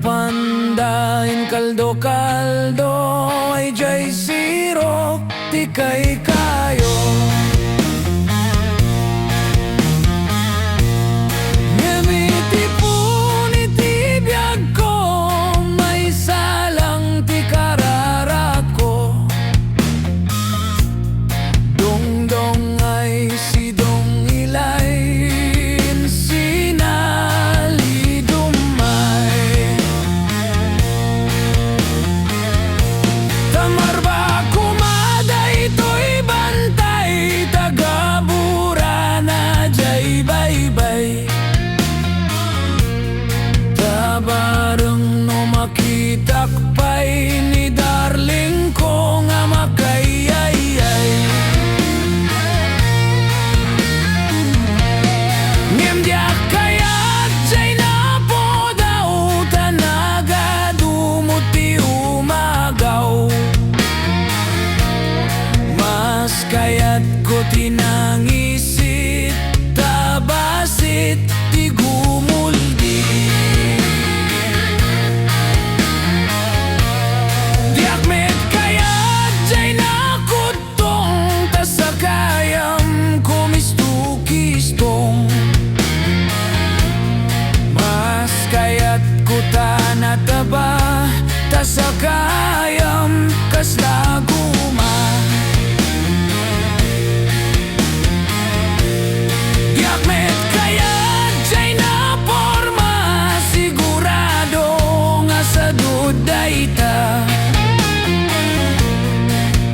pandain kaldo-kaldo ay jay sirok ti kay kayo. Ngamiti po ni ti biyag ko, may salang ti kararak ko. Dongdong ay si dong ilay si Salidumay. Tamar ba kumada ito'y bantay, tagabura na jay baybay. Tabareng no makitak pa'y ni darling ko nga makayayay. Ngem diak kayat jay na po daw, tanaga dumuti umagaw. Mas kayat ko tinangisit, tabasit ti gumuldi. Diak met kayat jay na kutong, tasakayam kumistukistong. Mas kayat ko tanataba, tasakayam kaslaguma. Diak met kayat jay na porma, sigurado nga sa dudayta.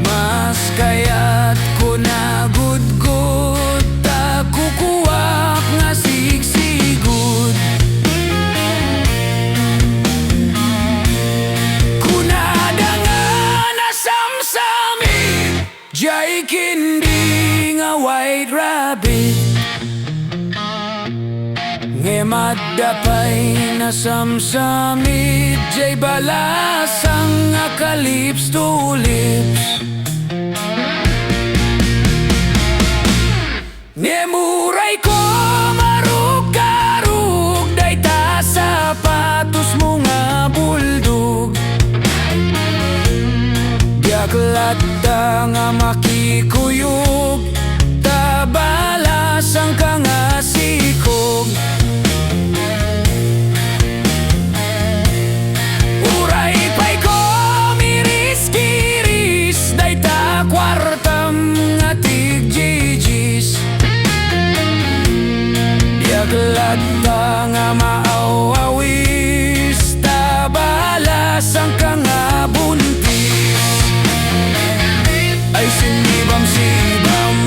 Mas kayat ko na gudgud, ta kukuwak nga sigsigud. Kunada nga nasamsami, jay kindi nga white rabbit. Ngemadapay nasamsamit, jay balasang nga ka-lips to lips. Ngemuray ko marug-karug, day ta sapatos mo nga buldog. Diaklata nga makikuyog, tabalasang ka nga sikog. Uray pa'y ko miris-kiris, day ta kwartam nga tigjijis. Diaklata nga maaw-awis, tabalasang ka nga buntis. Ay sinibam-sibam,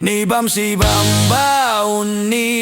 nibam-sibam baon ni